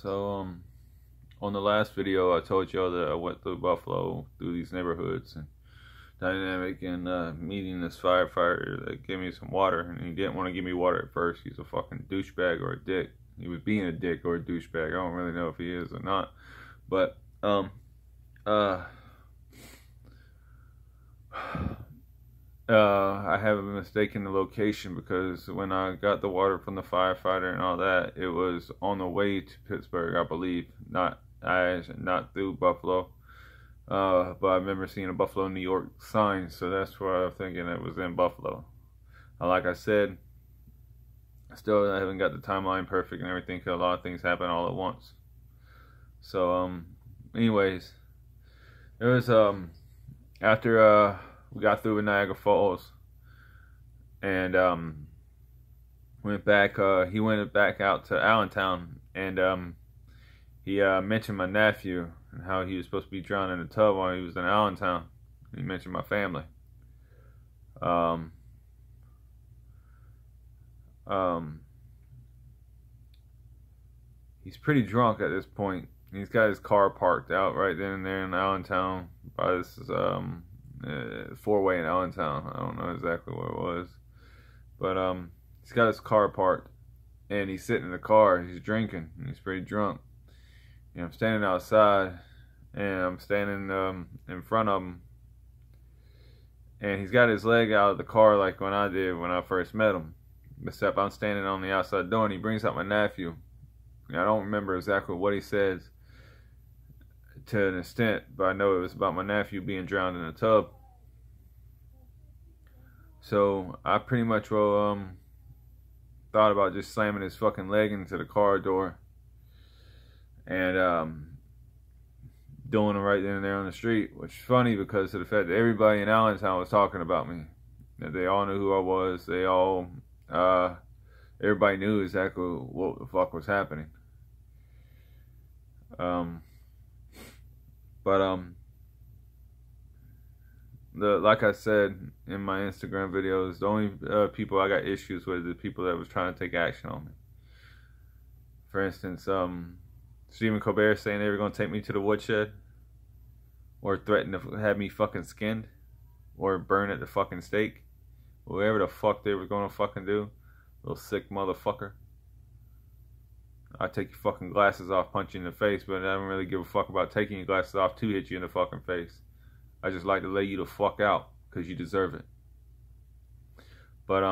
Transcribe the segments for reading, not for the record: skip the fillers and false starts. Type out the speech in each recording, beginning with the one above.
So, on the last video, I told y'all that I went through Buffalo, through these neighborhoods, and Dynamic, and meeting this firefighter that gave me some water, and he didn't want to give me water at first. He's a fucking douchebag or a dick. He was being a dick or a douchebag. I don't really know if he is or not, but I have a mistaken the location, because when I got the water from the firefighter and all that, it was on the way to Pittsburgh, I believe, not through Buffalo. But I remember seeing a Buffalo, New York sign, so that's why I'm thinking it was in Buffalo. Like I said, still I haven't got the timeline perfect and everything, because a lot of things happen all at once. So, anyways, it was after we got through with Niagara Falls, and went back. He went back out to Allentown, and he mentioned my nephew and how he was supposed to be drowned in a tub while he was in Allentown. He mentioned my family. He's pretty drunk at this point. He's got his car parked out right then and there in Allentown by this four-way in Allentown. I don't know exactly what it was, but he's got his car parked, and he's sitting in the car. He's drinking, and he's pretty drunk. And I'm standing outside, and I'm standing in front of him, and he's got his leg out of the car like when I did when I first met him, except I'm standing on the outside door, and he brings out my nephew. And I don't remember exactly what he says to an extent, but I know it was about my nephew being drowned in a tub. So I pretty much thought about just slamming his fucking leg into the car door and doing it right then and there on the street, which is funny because of the fact that everybody in Allentown was talking about me. That they all knew who I was. They all, everybody knew exactly what the fuck was happening. Like I said in my Instagram videos, the only people I got issues with are the people that was trying to take action on me. For instance, Stephen Colbert saying they were going to take me to the woodshed, or threaten to have me fucking skinned, or burn at the fucking stake. Whatever the fuck they were going to fucking do. Little sick motherfucker. I'd take your fucking glasses off, punch you in the face, but I don't really give a fuck about taking your glasses off to hit you in the fucking face. I just like to lay you the fuck out, because you deserve it. But,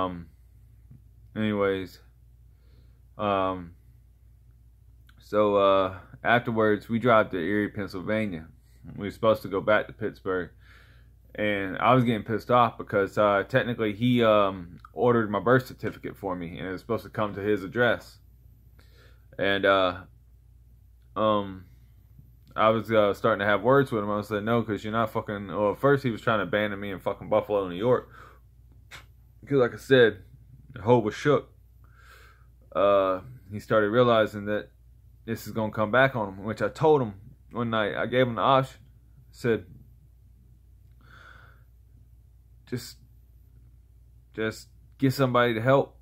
anyways, so afterwards, we drive to Erie, Pennsylvania. We were supposed to go back to Pittsburgh, and I was getting pissed off because technically he ordered my birth certificate for me, and it was supposed to come to his address. And I was starting to have words with him. I was like, no, because you're not fucking... Well, at first he was trying to abandon me in fucking Buffalo, New York. Because like I said, the hoe was shook. He started realizing that this is going to come back on him, which I told him one night. I gave him the option. I said, just get somebody to help.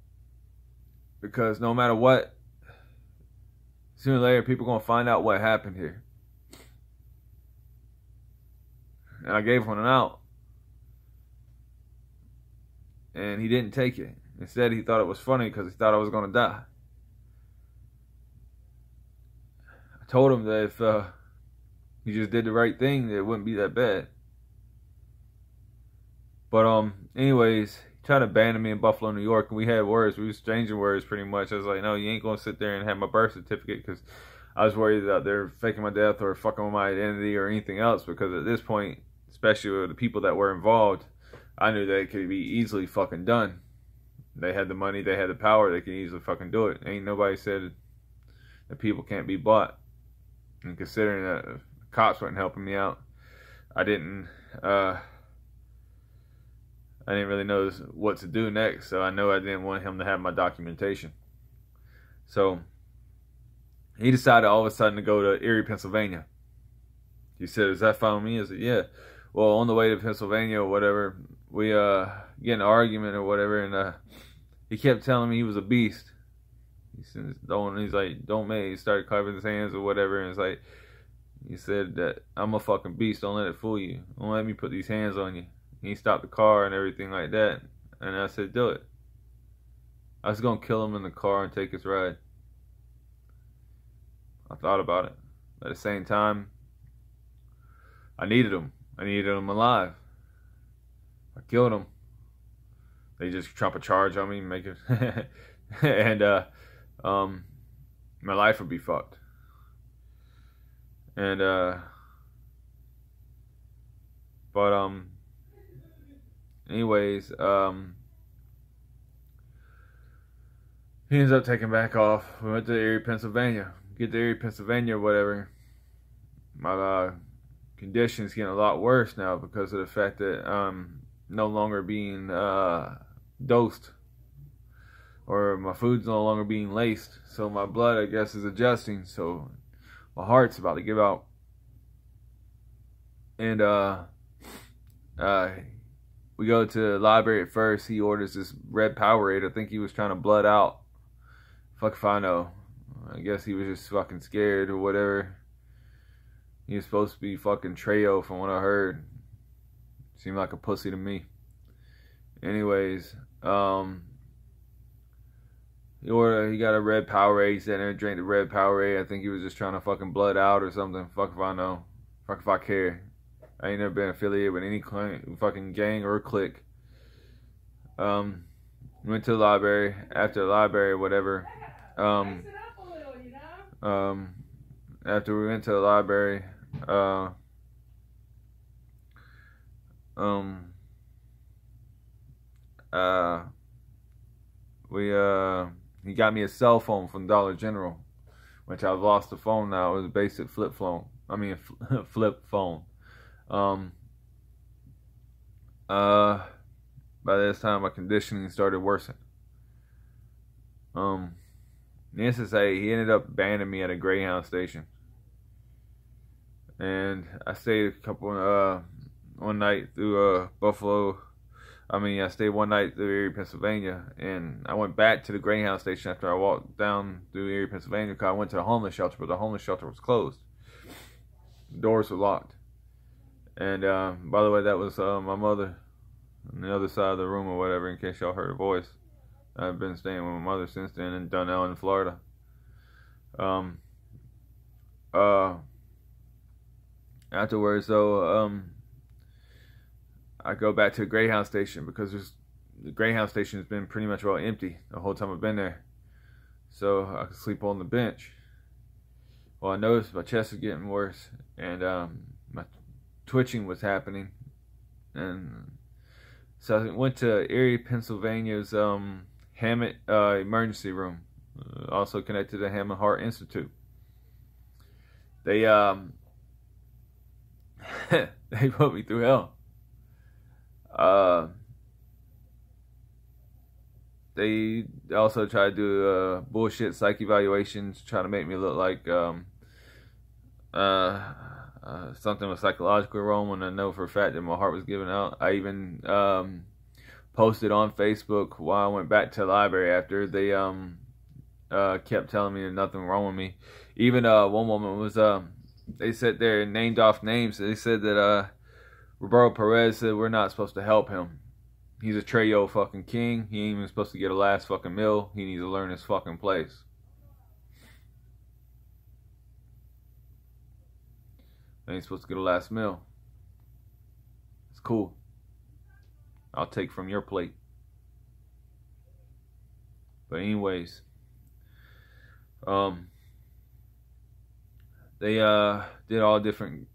Because no matter what, sooner or later, people are going to find out what happened here. And I gave him an out. And he didn't take it. Instead, he thought it was funny because he thought I was going to die. I told him that if he just did the right thing, that it wouldn't be that bad. But anyways, he tried to abandon me in Buffalo, New York, and we had words. We were exchanging words pretty much. I was like, no, you ain't going to sit there and have my birth certificate, because I was worried that they're faking my death or fucking with my identity or anything else, because at this point, especially with the people that were involved, I knew that it could be easily fucking done. They had the money, they had the power, they could easily fucking do it. Ain't nobody said that people can't be bought. And considering that the cops weren't helping me out, I didn't really know what to do next, so I know I didn't want him to have my documentation. So he decided all of a sudden to go to Erie, Pennsylvania. He said, is that fine with me? I said, yeah. Well, on the way to Pennsylvania or whatever, we get in an argument or whatever, and he kept telling me he was a beast. He He's like, don't make. He started clapping his hands or whatever, and it's like, he said that I'm a fucking beast. Don't let it fool you. Don't let me put these hands on you. And he stopped the car and everything like that. And I said, do it. I was gonna kill him in the car and take his ride. I thought about it. At the same time, I needed him. I needed him alive. I killed him. They just trump a charge on me and make it and my life would be fucked. And anyways, he ends up taking back off. We went to Erie, Pennsylvania. Get to Erie, Pennsylvania or whatever. My condition's getting a lot worse now because of the fact that no longer being dosed, or my food's no longer being laced, so my blood, I guess, is adjusting, so my heart's about to give out. And we go to the library at first. He orders this red Powerade. I think he was trying to blood out. Fuck if I know. I guess he was just fucking scared or whatever. He was supposed to be fucking Trejo from what I heard. Seemed like a pussy to me. Anyways, he got a red Powerade. He sat there and drank the red Powerade. I think he was just trying to fucking blood out or something. Fuck if I know. Fuck if I care. I ain't never been affiliated with any fucking gang or clique. Went to the library. After the library or whatever. After we went to the library, he got me a cell phone from Dollar General, which I've lost the phone now. It was a basic flip phone. Flip phone. By this time, my conditioning started worsening. Needless to say, he ended up banning me at a Greyhound station. And I stayed one night through Buffalo. I stayed one night through Erie, Pennsylvania. And I went back to the Greyhound station after I walked down through Erie, Pennsylvania, because I went to the homeless shelter, but the homeless shelter was closed. The doors were locked. And by the way, that was my mother on the other side of the room or whatever, in case y'all heard her voice. I've been staying with my mother since then in Dunnell in Florida. Afterwards, though, I go back to the Greyhound station because the Greyhound station has been pretty much all empty the whole time I've been there. So I could sleep on the bench. Well, I noticed my chest was getting worse, and my twitching was happening. And so I went to Erie, Pennsylvania's Hammett emergency room, also connected to Hammett Heart Institute. They they put me through hell. They also tried to do bullshit psych evaluations, trying to make me look like something was psychologically wrong, when I know for a fact that my heart was giving out. I even posted on Facebook while I went back to the library after. They kept telling me there's nothing wrong with me. Even one woman was they said they named off names. They said that Roberto Perez said we're not supposed to help him. He's a Trejo fucking king. He ain't even supposed to get a last fucking meal. He needs to learn his fucking place. Ain't supposed to get a last meal. It's cool. I'll take from your plate. But anyways, they did all different.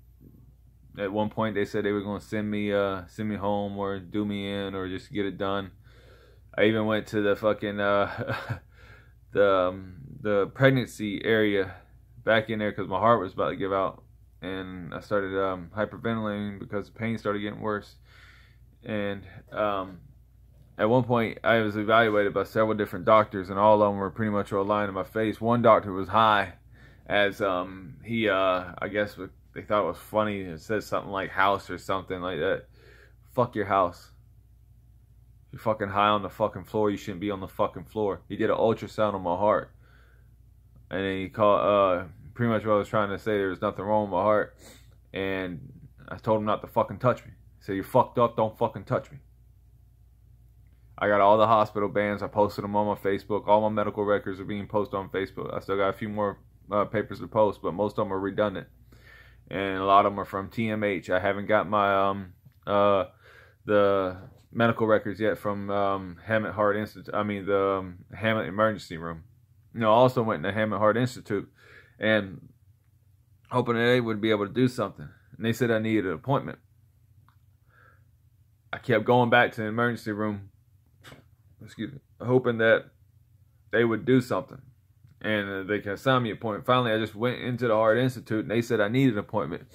At one point, they said they were going to send me home or do me in or just get it done. I even went to the fucking the pregnancy area back in there because my heart was about to give out, and I started hyperventilating because the pain started getting worse. And at one point, I was evaluated by several different doctors, and all of them were pretty much all lying in my face. One doctor was high, as he I guess they thought it was funny. It said something like house or something like that. Fuck your house. If you're fucking high on the fucking floor, you shouldn't be on the fucking floor. He did an ultrasound on my heart. And then he called, pretty much what I was trying to say, there was nothing wrong with my heart. And I told him not to fucking touch me. He said, "You're fucked up, don't fucking touch me." I got all the hospital bans. I posted them on my Facebook. All my medical records are being posted on Facebook. I still got a few more papers to post, but most of them are redundant. And a lot of them are from TMH. I haven't got my the medical records yet from Hammett Heart Institute. I mean the Hammett Emergency Room. I also went to Hammett Heart Institute and hoping that they would be able to do something. And they said I needed an appointment. I kept going back to the emergency room, hoping that they would do something and they can assign me an appointment. Finally, I just went into the Heart Institute and they said I needed an appointment.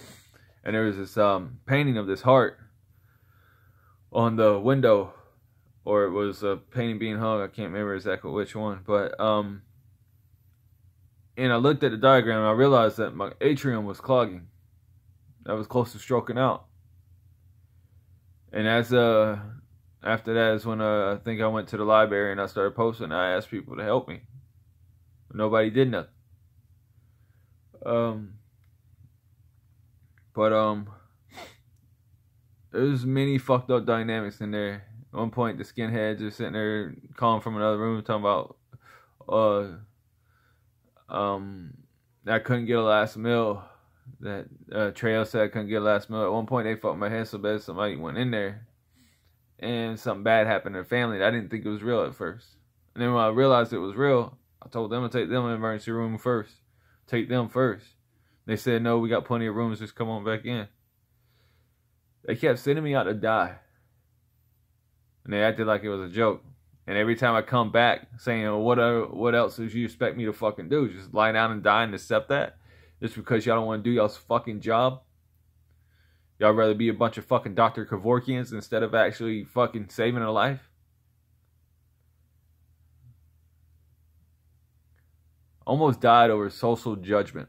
And there was this painting of this heart on the window, or it was a painting being hung. I can't remember exactly which one, but and I looked at the diagram and I realized that my atrium was clogging. I was close to stroking out. And as after that is when I think I went to the library and I started posting. I asked people to help me. But nobody did nothing. There's many fucked up dynamics in there. At one point, the skinheads are sitting there calling from another room talking about I couldn't get a last meal. That Trail said I couldn't get a last meal. At one point, they fucked my head so bad somebody went in there and something bad happened to their family. I didn't think it was real at first. And then when I realized it was real, I told them to take them in the emergency room first. Take them first. They said, "No, we got plenty of rooms. Just come on back in." They kept sending me out to die. And they acted like it was a joke. And every time I come back saying, "Well, what else do you expect me to fucking do? Just lie down and die and accept that? Just because y'all don't want to do y'all's fucking job? Y'all rather be a bunch of fucking Dr. Kevorkians instead of actually fucking saving a life?" Almost died over social judgment.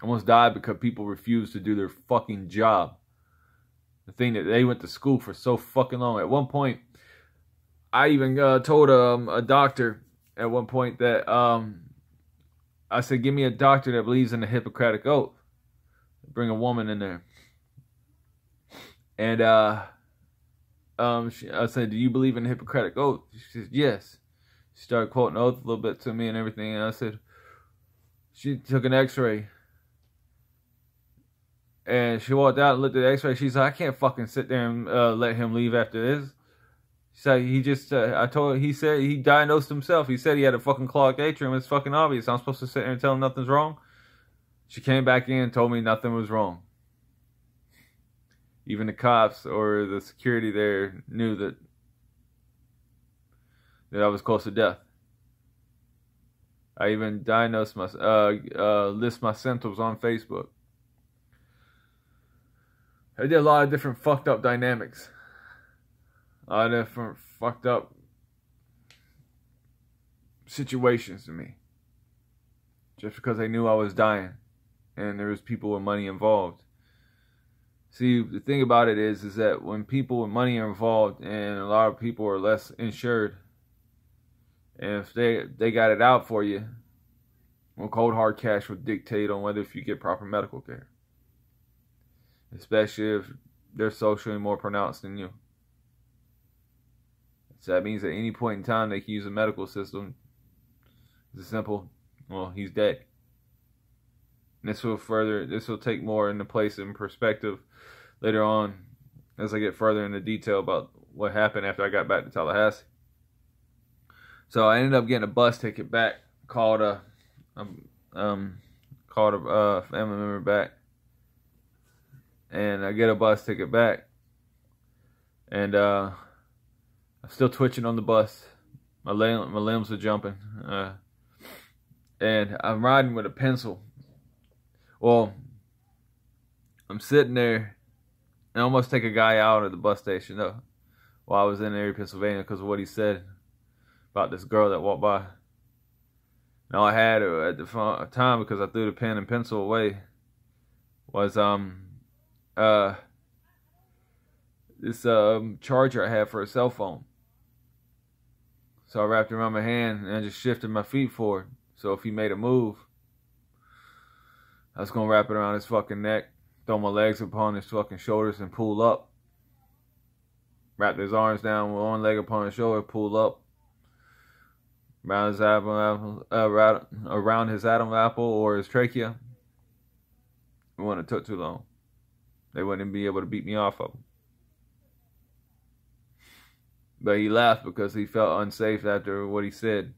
Almost died because people refused to do their fucking job. The thing that they went to school for so fucking long. At one point, I even told a doctor at one point that I said, "Give me a doctor that believes in the Hippocratic Oath." Bring a woman in there. And I said, "Do you believe in the Hippocratic Oath?" She says, "Yes." She started quoting the oath a little bit to me and everything. And I said, she took an x-ray. And she walked out and looked at the x-ray. She said, "I can't fucking sit there and let him leave after this." She said, I told her, he said he diagnosed himself. He said he had a fucking clogged atrium. It's fucking obvious. I'm supposed to sit there and tell him nothing's wrong? She came back in and told me nothing was wrong. Even the cops or the security there knew that I was close to death. I even diagnosed list my symptoms on Facebook. I did a lot of different fucked up dynamics. A lot of different fucked up situations to me. Just because they knew I was dying. And there was people with money involved. See, the thing about it is that when people with money are involved and a lot of people are less insured, and if they got it out for you, well, cold hard cash would dictate on whether if you get proper medical care. Especially if they're socially more pronounced than you. So that means at any point in time they can use the medical system. It's simple, well, he's dead. And this will take more into place and perspective later on as I get further into detail about what happened after I got back to Tallahassee. So I ended up getting a bus ticket back. Called a family member back, and I get a bus ticket back, and I'm still twitching on the bus. My limbs are jumping, and I'm riding with a pencil. Well, I'm sitting there and I almost take a guy out at the bus station while I was in Erie, Pennsylvania, because of what he said about this girl that walked by. And all I had at the time, because I threw the pen and pencil away, was this charger I had for a cell phone. So I wrapped it around my hand and I just shifted my feet forward So if he made a move, I was going to wrap it around his fucking neck, throw my legs upon his fucking shoulders and pull up. Wrap his arms down with one leg upon his shoulder, pull up. Around his Adam apple or his trachea. It wouldn't have took too long. They wouldn't be able to beat me off of him. But he laughed because he felt unsafe after what he said.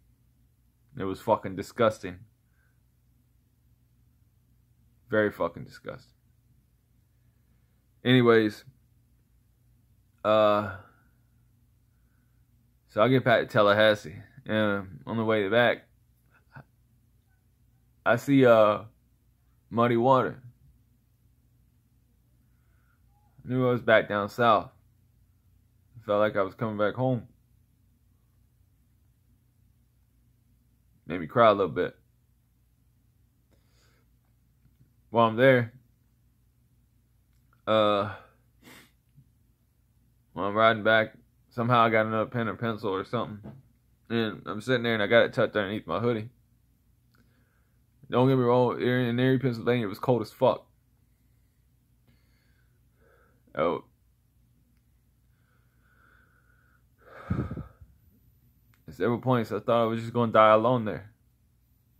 It was fucking disgusting. Very fucking disgusting. Anyways, so I get back to Tallahassee, and on the way back, I see muddy water. I knew I was back down south. I felt like I was coming back home. Made me cry a little bit. While I'm there, while I'm riding back, somehow I got another pen or pencil or something. And I'm sitting there and I got it tucked underneath my hoodie. Don't get me wrong, in Erie, Pennsylvania, it was cold as fuck. Oh. At several points, I thought I was just going to die alone there.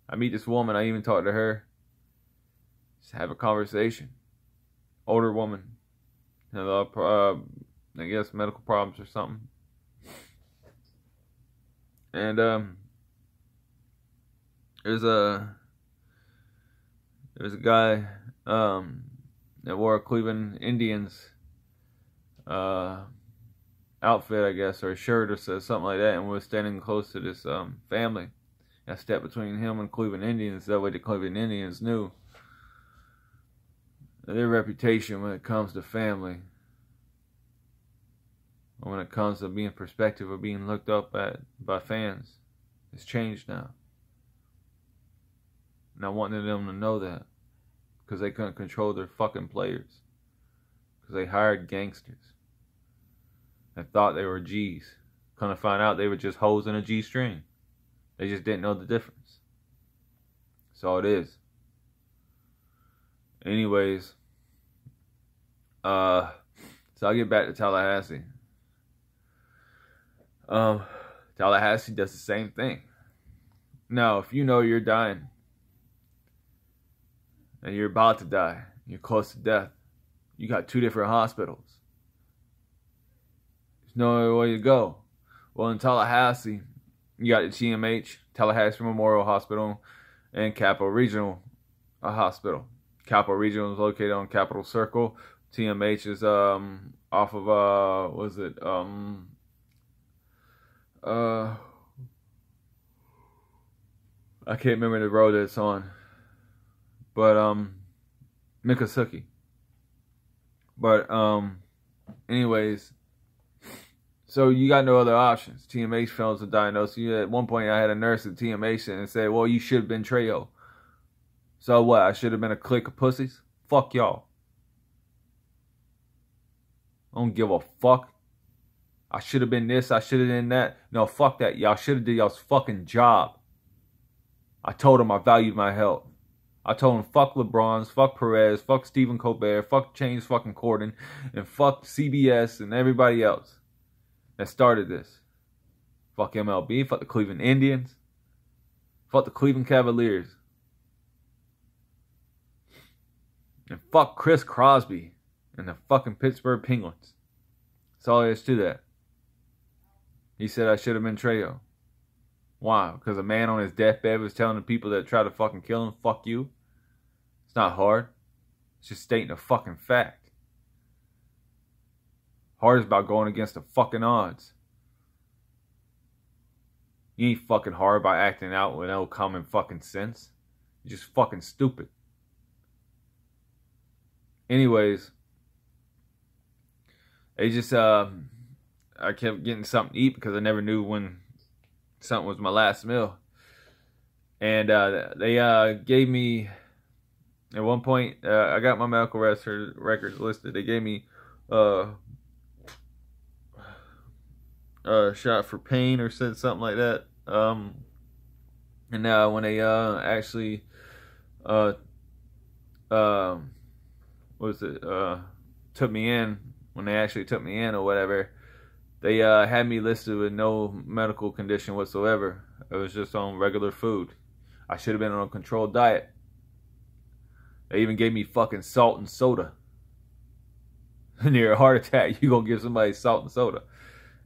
I meet this woman, I even talk to her. Just have a conversation. Older woman. I guess medical problems or something. And there's a guy that wore a Cleveland Indians outfit, I guess, or a shirt or something like that, and was standing close to this family. I stepped between him and Cleveland Indians. That way the Cleveland Indians knew their reputation when it comes to family, or when it comes to being perspective or being looked up at by fans, it's changed now. And I wanted them to know that, because they couldn't control their fucking players, because they hired gangsters and thought they were G's. Come to find out they were just hoes in a G string. They just didn't know the difference. That's all it is. Anyways, so I get back to Tallahassee. Tallahassee does the same thing. Now, if you know you're dying, and you're about to die, you're close to death, you got 2 different hospitals. There's no other way to go. Well, in Tallahassee, you got the TMH, Tallahassee Memorial Hospital, and Capital Regional Hospital. Capital Regional is located on Capitol Circle. TMH is off of I can't remember the road that it's on, but Miccosukee. But anyways, so you got no other options. TMH fails to diagnose you. At one point, I had a nurse at TMH and said, "Well, you should have been Trejo." So what? I should have been a clique of pussies? Fuck y'all. I don't give a fuck. I should have been this. I should have been that. No, fuck that. Y'all should have did y'all's fucking job. I told them I valued my health. I told them fuck LeBron's, fuck Perez, fuck Stephen Colbert, fuck James fucking Corden, and fuck CBS and everybody else that started this. Fuck MLB, fuck the Cleveland Indians, fuck the Cleveland Cavaliers. And fuck Chris Crosby and the fucking Pittsburgh Penguins. That's all there is to that. He said I should have been Trejo. Why? Because a man on his deathbed was telling the people that try to fucking kill him, fuck you? It's not hard. It's just stating a fucking fact. Hard is about going against the fucking odds. You ain't fucking hard by acting out with no common fucking sense. You're just fucking stupid. Anyways, they just, I kept getting something to eat because I never knew when something was my last meal. And they gave me, at one point, I got my medical records listed. They gave me a shot for pain or said something like that. And when they actually what was it took me in, when they actually took me in or whatever, they had me listed with no medical condition whatsoever. It was just on regular food. I should have been on a controlled diet. They even gave me fucking salt and soda. Near a heart attack, you gonna give somebody salt and soda.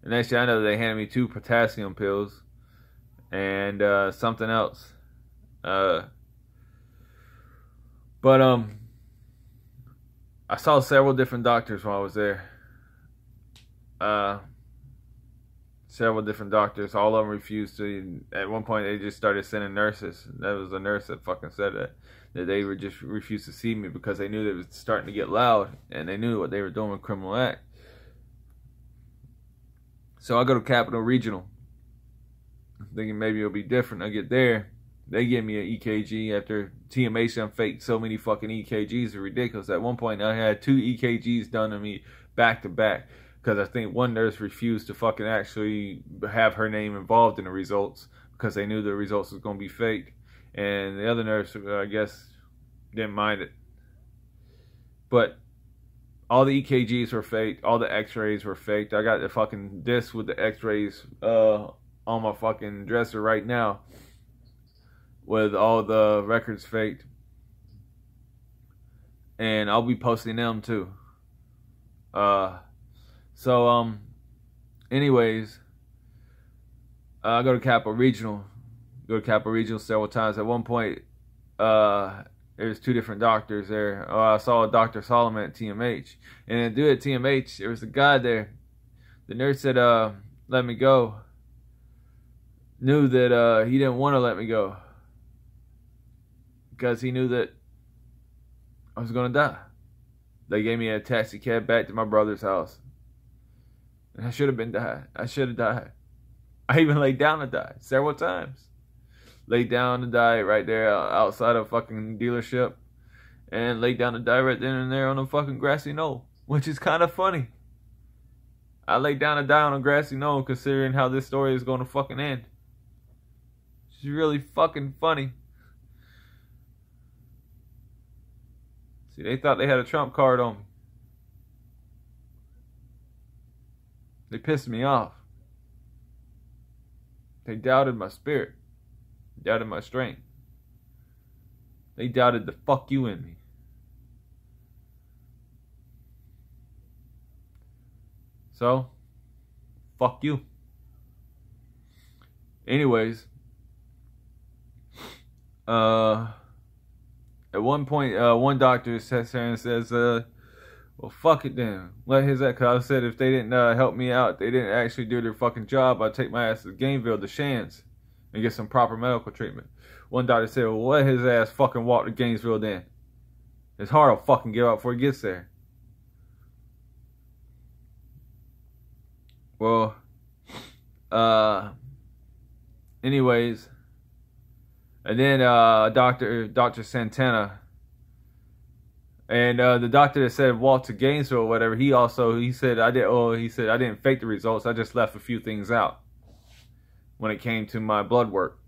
And next thing I know, they handed me 2 potassium pills and something else. But I saw several different doctors while I was there. Several different doctors. All of them refused to. At one point, they just started sending nurses. That was a nurse that fucking said that they would just refuse to see me because they knew that it was starting to get loud and they knew what they were doing with criminal act. So I go to Capital Regional, thinking maybe it'll be different. I get there, they give me an EKG after TMH done faked so many fucking EKGs are ridiculous. At one point, I had 2 EKGs done to me back to back because I think one nurse refused to fucking actually have her name involved in the results because they knew the results was going to be faked. And the other nurse, I guess, didn't mind it. But all the EKGs were faked. All the x-rays were faked. I got the fucking disc with the x-rays on my fucking dresser right now with all the records faked. And I'll be posting them too. Anyways, I go to Capital Regional. Go to Capital Regional several times. At one point, there's 2 different doctors there. I saw a Dr. Solomon at TMH. And dude at TMH, there was a guy there. The nurse said, let me go. Knew that he didn't want to let me go. Because he knew that I was going to die. They gave me a taxi cab back to my brother's house. And I should have been died. I should have died. I even laid down to die several times. Laid down to die right there outside of fucking dealership. And laid down to die right then and there on a fucking grassy knoll. Which is kind of funny. I laid down to die on a grassy knoll considering how this story is going to fucking end. It's really fucking funny. See, they thought they had a trump card on me. They pissed me off. They doubted my spirit. Doubted my strength. They doubted the fuck you in me. So, fuck you. Anyways, at one point, one doctor sits there and says, well, fuck it then. Let his act. Cause I said if they didn't help me out, they didn't actually do their fucking job, I'd take my ass to Gainesville, to Shands, and get some proper medical treatment. One doctor said, well, let his ass fucking walk to Gainesville then. His heart will fucking give out before he gets there. Well, anyways, and then Dr. Santana, and the doctor that said walk to Gainesville or whatever, he said I didn't fake the results. I just left a few things out when it came to my blood work.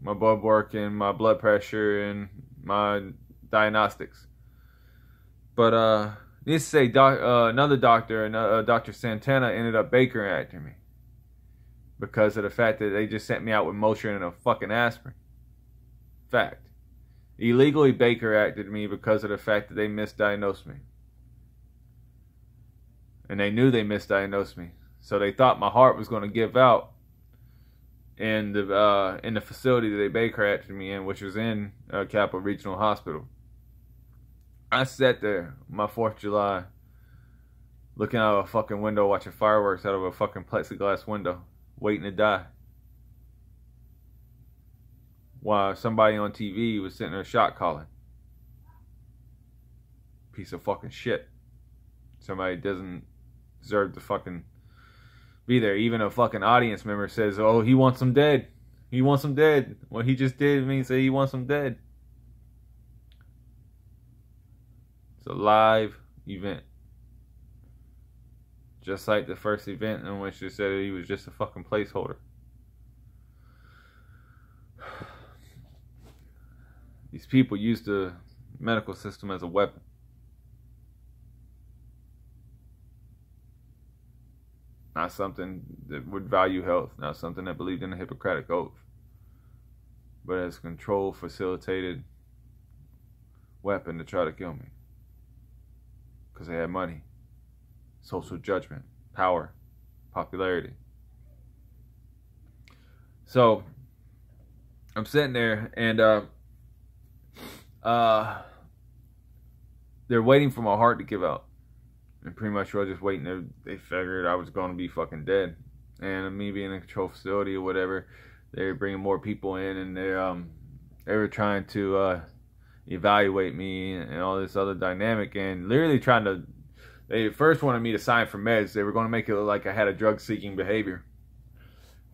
My blood work and my blood pressure and my diagnostics. But needless to say, another doctor, Dr. Santana, ended up Baker acting me because of the fact that they just sent me out with Motrin and a fucking aspirin. Fact. Illegally Baker acted me because of the fact that they misdiagnosed me. And they knew they misdiagnosed me. So they thought my heart was going to give out in the facility that they Baker acted me in, which was in Capital Regional Hospital. I sat there my 4th of July looking out of a fucking window watching fireworks out of a fucking plexiglass window, waiting to die. While somebody on TV was sitting there shot calling. Piece of fucking shit. Somebody doesn't deserve to fucking be there. Even a fucking audience member says, oh, he wants them dead. He wants them dead. What he just did means that he wants them dead. It's a live event. Just like the first event in which they said he was just a fucking placeholder. These people use the medical system as a weapon. Not something that would value health, not something that believed in the Hippocratic Oath, but as a controlled, facilitated weapon to try to kill me. Because they had money, social judgment, power, popularity. So I'm sitting there, and they're waiting for my heart to give out. And pretty much we're just waiting. They figured I was going to be fucking dead. And me being in a control facility or whatever, they're bringing more people in, and they were trying to evaluate me and all this other dynamic, and literally they first wanted me to sign for meds. They were going to make it look like I had a drug-seeking behavior.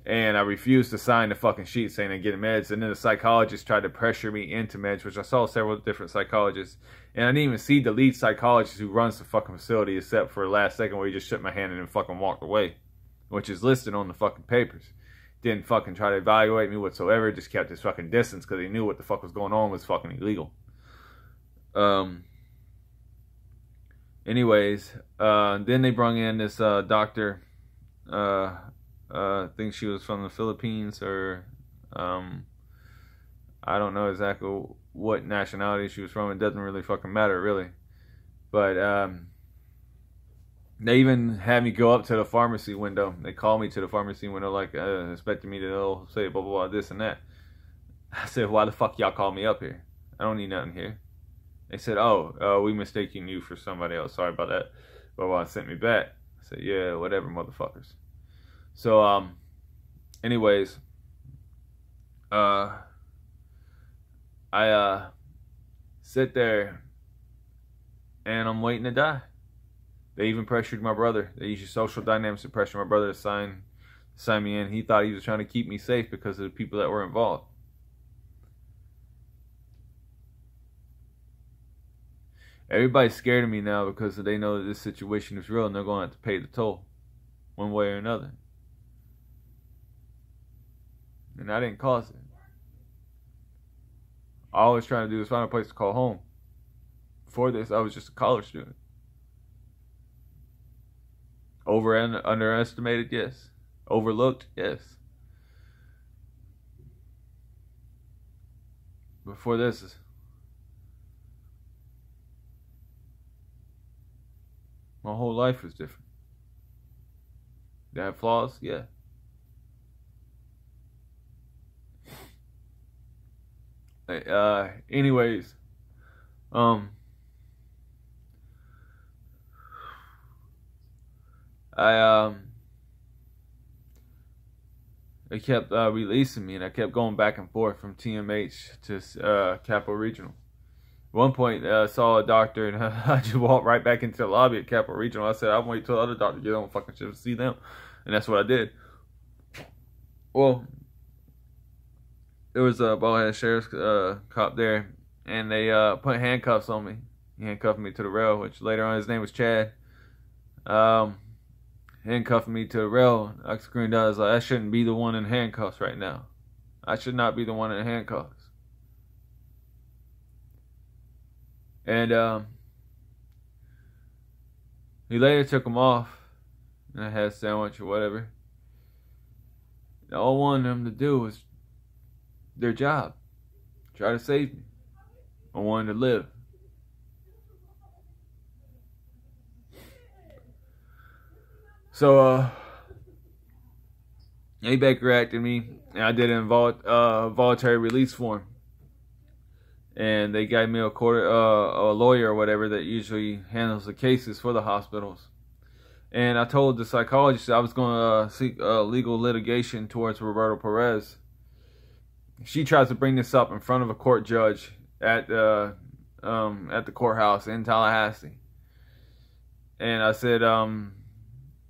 And I refused to sign the fucking sheet saying I'm getting meds. And then the psychologist tried to pressure me into meds, which I saw several different psychologists. And I didn't even see the lead psychologist who runs the fucking facility, except for the last second where he just shook my hand and then fucking walked away, which is listed on the fucking papers. Didn't fucking try to evaluate me whatsoever. Just kept his fucking distance because he knew what the fuck was going on was fucking illegal. Anyways, then they brung in this doctor. I think she was from the Philippines, or I don't know exactly what nationality she was from. It doesn't really fucking matter, really. But they even had me go up to the pharmacy window. They called me to the pharmacy window, like expecting me to say blah blah blah, this and that. I said, why the fuck y'all call me up here? I don't need nothing here. They said, oh, we mistaken you for somebody else. Sorry about that. Blah blah, sent me back. I said, yeah, whatever, motherfuckers. So, anyways, I sit there and I'm waiting to die. They even pressured my brother. They used social dynamics to pressure my brother to sign me in. He thought he was trying to keep me safe because of the people that were involved. Everybody's scared of me now because they know that this situation is real and they're going to have to pay the toll one way or another. And I didn't cause it. All I was trying to do was find a place to call home. Before this, I was just a college student. Over and underestimated, yes. Overlooked, yes. Before this, my whole life was different. Did I have flaws? Yeah. Anyways, they kept releasing me, and I kept going back and forth from TMH to Capital Regional. At one point, I saw a doctor, and I just walked right back into the lobby at Capital Regional. I said, I'll wait till the other doctor get on fucking shit to see them. And that's what I did. Well, there was a bald-headed sheriff's cop there, and they put handcuffs on me. He handcuffed me to the rail, which later on his name was Chad. Handcuffed me to the rail. I screamed out, I was like, I shouldn't be the one in handcuffs right now. I should not be the one in handcuffs. And he later took them off, and I had a sandwich or whatever. And all I wanted them to do was their job. Try to save me. I wanted to live. So, they back corrected me, and I did a voluntary release form. And they gave me a lawyer or whatever that usually handles the cases for the hospitals. And I told the psychologist I was going to seek legal litigation towards Roberto Perez. She tries to bring this up in front of a court judge at the courthouse in Tallahassee. And I said,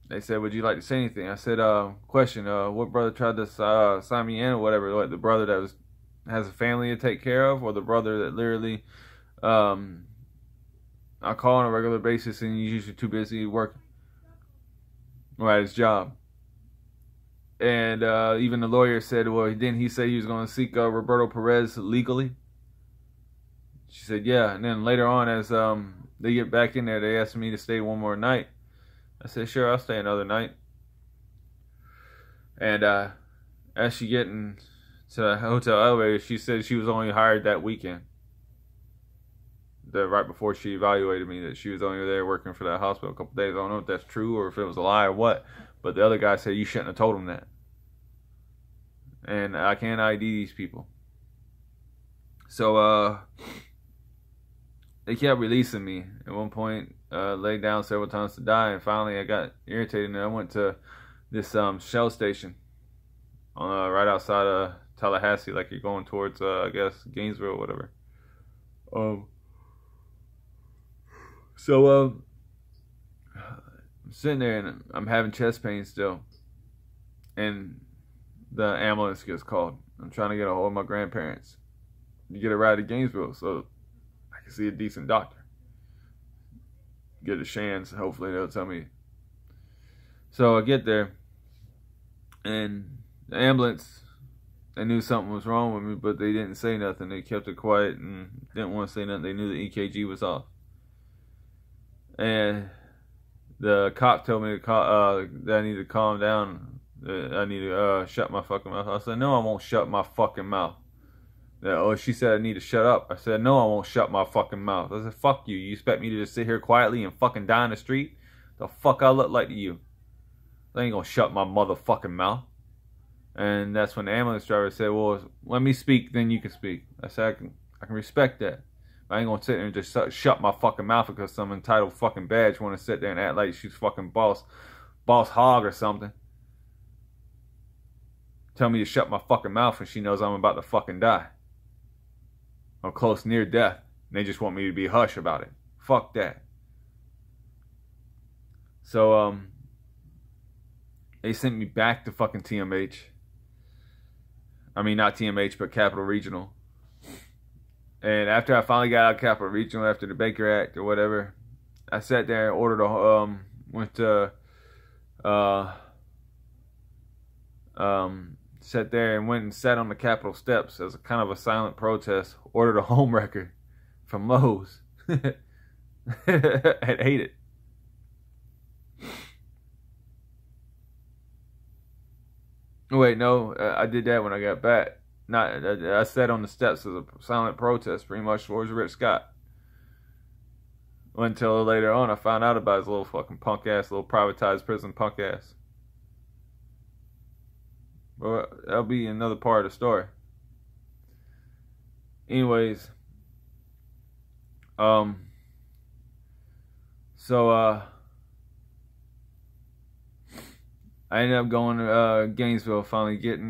they said, would you like to say anything? I said, question, what brother tried to sign me in or whatever? What, the brother that has a family to take care of, or the brother that literally I call on a regular basis and he's usually too busy working or at his job? And even the lawyer said, well, didn't he say he was going to seek Roberto Perez legally? She said, yeah. And then later on, as they get back in there, they asked me to stay one more night. I said, sure, I'll stay another night. And as she getting to the hotel elevator, she said she was only hired that weekend. Right before she evaluated me, that she was only there working for that hospital a couple days. I don't know if that's true or if it was a lie or what. But the other guy said you shouldn't have told him that. And I can't ID these people. So they kept releasing me. At one point, laid down several times to die, and finally I got irritated and I went to this Shell station right outside of Tallahassee, like you're going towards I guess Gainesville or whatever. So I'm sitting there and I'm having chest pain still, and the ambulance gets called. I'm trying to get a hold of my grandparents to get a ride to Gainesville so I can see a decent doctor. Get a chance, hopefully they'll tell me. So I get there, and the ambulance, they knew something was wrong with me, but they didn't say nothing. They kept it quiet and didn't want to say nothing. They knew the EKG was off. And the cop told me that I need to calm down. I need to shut my fucking mouth. I said, no, I won't shut my fucking mouth. She said I need to shut up. I said, no, I won't shut my fucking mouth. I said, fuck you. You expect me to just sit here quietly and fucking die in the street? The fuck I look like to you? I ain't gonna shut my motherfucking mouth. And that's when the ambulance driver said, well, let me speak, then you can speak. I said, I can respect that. I ain't gonna sit there and just shut my fucking mouth because some entitled fucking badge want to sit there and act like she's fucking boss hog or something. Tell me to shut my fucking mouth when she knows I'm about to fucking die. I'm close near death. And they just want me to be hush about it. Fuck that. So, they sent me back to fucking TMH. I mean, not TMH, but Capital Regional. And after I finally got out of Capital Regional, after the Baker Act or whatever, I sat there and ordered went to, sat there and went and sat on the Capitol steps as a kind of a silent protest, ordered a home record from Lowe's. I hate it. Wait, no, I did that when I got back. I sat on the steps as a silent protest, pretty much towards Rick Scott. Until later on, I found out about his little fucking punk ass, little privatized prison punk ass. But that'll be another part of the story. Anyways, so I ended up going to Gainesville, finally getting